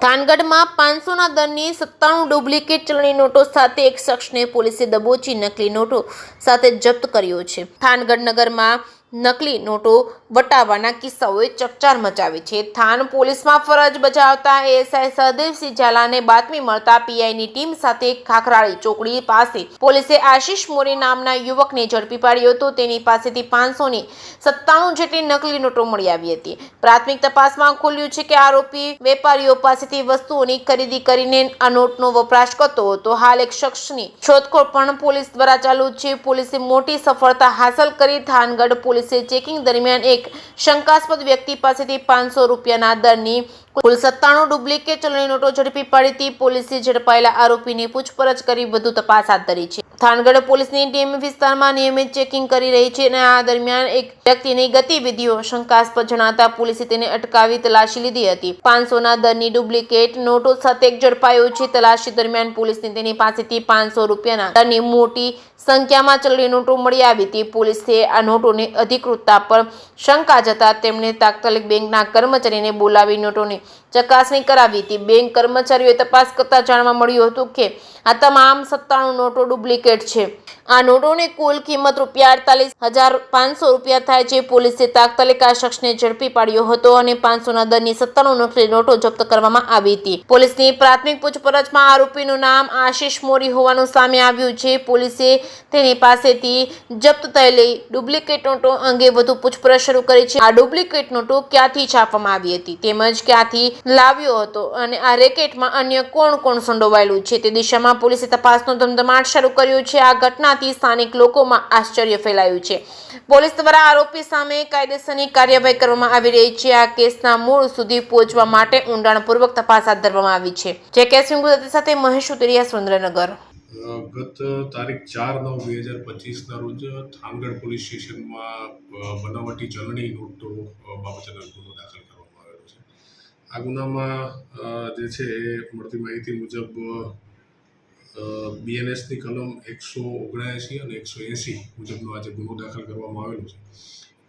થાનગઢમાં 500ના દરની 97 ડુપ્લિકેટ ચલણી નોટો સાથે એક શખ્સને પોલીસે દબોચી નકલી નોટો સાથે જપ્ત કર્યો છે. થાનગઢ નગરમાં નકલી નોટો વટાવવાના કિસ્સાઓએ ચકચાર મચાવી છે. થાન પોલીસમાં ફરજ બજાવતા એએસઆઈ સહદેવસિંહ ઝાલાને બાતમી મળતા પીઆઈની ટીમ સાથે ખાખરાળી ચોકડી પાસે પોલીસે આશિષ મોરી નામના યુવકને ઝડપી પાડ્યો હતો. તેની પાસેથી 597 જેટલી નકલી નોટો મળી આવી હતી. પ્રાથમિક તપાસમાં ખુલ્યું છે કે આરોપી વેપારીઓ પાસેથી વસ્તુઓની ખરીદી કરીને આ નોટનો વપરાશ કરતો હતો. હાલ એક શખ્સની શોધખોળ પણ પોલીસ દ્વારા ચાલુ છે. પોલીસે મોટી સફળતા હાંસલ કરી. થાનગઢ પોલીસે ચેકિંગ દરમિયાન એક શંકાસ્પદ વ્યક્તિ પાસેથી 500 રૂપિયાના દરની કુલ 97 ડુપ્લિકેટ ચલણી નોટો ઝડપી પાડી હતી. પોલીસે ઝડપાયેલા આરોપીની પૂછપરછ કરી વધુ તપાસ હાથ ધરી છે. થાનગઢ પોલીસની ટીમ વિસ્તારમાં નિયમિત ચેકિંગ કરી રહી છે અને આ દરમિયાન એક વ્યક્તિની ગતિવિધિઓ શંકાસ્પદ જણાતા પોલીસે તેને અટકાવી તલાશી લીધી હતી. 500ના દરની ડુપ્લિકેટ નોટો સાથે એક ઝડપાયો છે. તલાશી દરમિયાન પોલીસને તેની પાસેથી 500 રૂપિયાના દરની મોટી સંખ્યામાં ચલણી નોટો મળી આવી હતી. પોલીસે આ નોટોની અધિકૃતતા પર શંકા જતા તેમણે તાત્કાલિક બેંકના કર્મચારીને બોલાવી નોટોની ચકાસણી કરાવી હતી. બેંક કર્મચારીઓએ તપાસ કરતા જાણવા મળ્યું હતું કે આ તમામ 97 નોટો ડુપ્લિકેટ છે. આ નોટોની કુલ કિંમત ₹48,500 રૂપિયા થાય છે. પોલીસે તાત્કાલિક આ શખ્સને ઝડપી પાડ્યો હતો અને 500ના દરની 97 નકલી નોટો જપ્ત કરવામાં આવી હતી. પોલીસની પ્રાથમિક પૂછપરછમાં આરોપીનું નામ આશિષ મોરી હોવાનું સામે આવ્યું છે. પોલીસે તેની પાસેથી જપ્ત થયેલી ડુપ્લિકેટ નોટો અંગે વધુ પૂછપરછ શરૂ કરી છે. આ ડુપ્લિકેટ નોટો ક્યાંથી છાપવામાં આવી હતી તેમજ ક્યાંથી લાવ્યો હતો અને આ રેકેટમાં અન્ય કોણ સંડોવાયેલું છે તે દિશામાં પોલીસે તપાસનો ધમધમાટ શરૂ કર્યો છે. આ ઘટનાથી સ્થાનિક લોકોમાં આશ્ચર્ય ફેલાયું છે. પોલીસ દ્વારા આરોપી સામે કાયદેસરની કાર્યવાહી કરવામાં આવી રહી છે. આ કેસના મૂળ સુધી પહોંચવા માટે ઊંડાણપૂર્વક તપાસ હાથ ધરવામાં આવી છે. જે કેસ ગુજરાતી સાથે મહેશ ઉતરિયા, સુરેન્દ્રનગર. ગત તારીખ 4/9/2025ના રોજ થાનગઢ પોલીસ સ્ટેશનમાં બનાવટી ચલણી નોટો બાબતેનો ગુનો દાખલ કરવામાં આવેલો છે. આ ગુનામાં જે છે એ મળતી માહિતી મુજબ BNSની કલમ 179 અને 180 મુજબનો આજે ગુનો દાખલ કરવામાં આવેલો છે.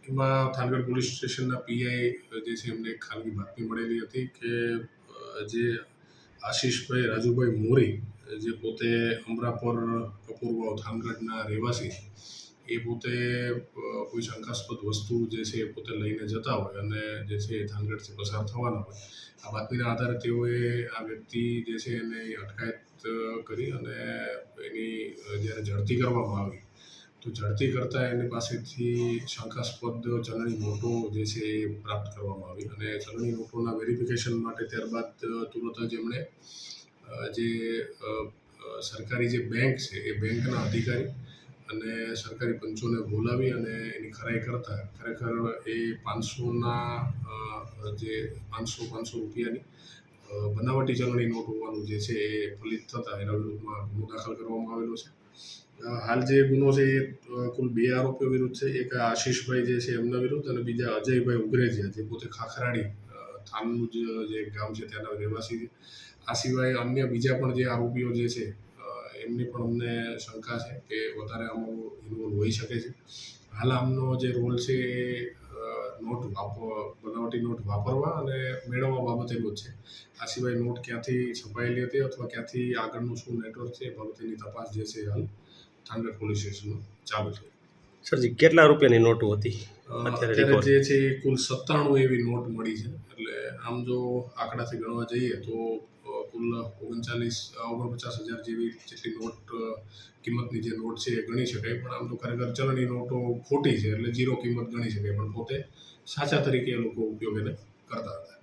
એમાં થાનગઢ પોલીસ સ્ટેશનના પીઆઈ જે છે એમને એક ખાનગી બાતમી મળેલી હતી કે જે આશિષભાઈ રાજુભાઈ મોરી જે પોતે અમરાપર કપૂરવાવ થાનગઢના રહેવાસી એ પોતે કોઈ શંકાસ્પદ વસ્તુ જે છે એ પોતે લઈને જતા હોય અને જે છે એ થાનગઢથી પસાર થવાના હોય. આ બાતમીના આધારે તેઓએ આ વ્યક્તિ જે છે એને અટકાયત કરી અને એની જ્યારે ઝડપી કરવામાં આવી તો ઝડપી કરતાં એની પાસેથી શંકાસ્પદ ચલણી નોટો જે છે એ પ્રાપ્ત કરવામાં આવી અને ચલણી નોટોના વેરિફિકેશન માટે ત્યારબાદ તુરંત જ એમણે જે સરકારી જે બેંક છે એ બેંકના અધિકારી અને સરકારી પંચોને બોલાવી અને એની ખરાઈ કરતા ખરેખર એ 500ના જે 500 રૂપિયાની બનાવટી ચલણી નોટ હોવાનું જે છે એ ફલિત થતાં એના વિરુદ્ધમાં ગુનો દાખલ કરવામાં આવેલો છે. હાલ જે ગુનો છે એ કુલ 2 આરોપીઓ વિરુદ્ધ છે. એક આશિષભાઈ જે છે એમના વિરુદ્ધ અને બીજા અજયભાઈ ઉગરેજીયા જે પોતે ખાખરાડી થાનનું જે ગામ છે ત્યાંના રહેવાસી છે. આ સિવાય અન્ય બીજા પણ જે આરોપીઓ જે છે એમની પણ અમને શંકા છે કે વધારે આમાં ઇન્વોલ્વ હોઈ શકે છે. હાલ આમનો જે રોલ છે એ બનાવટી નોટ વાપરવા અને મેળવવા બાબતેનો જ છે. આ સિવાય નોટ ક્યાંથી છપાયેલી હતી અથવા ક્યાંથી આગળનું શું નેટવર્ક છે એ બાબતેની તપાસ જે છે હાલ થાનગઢ પોલીસ સ્ટેશનમાં ચાલુ છે. સરજી, કેટલા રૂપિયાની નોટો હતી અત્યારે જે છે કુલ 97 એવી નોટ મળી છે. એટલે આમ જો આંકડાથી ગણવા જઈએ તો કુલ 49,000 જેટલી નોટ કિંમતની જે નોટ છે એ ગણી શકાય. પણ આમ તો ખરેખર ચલણી નોટો ખોટી છે એટલે 0 કિંમત ગણી શકાય પણ પોતે સાચા તરીકે એ લોકો ઉપયોગ એને કરતા હતા.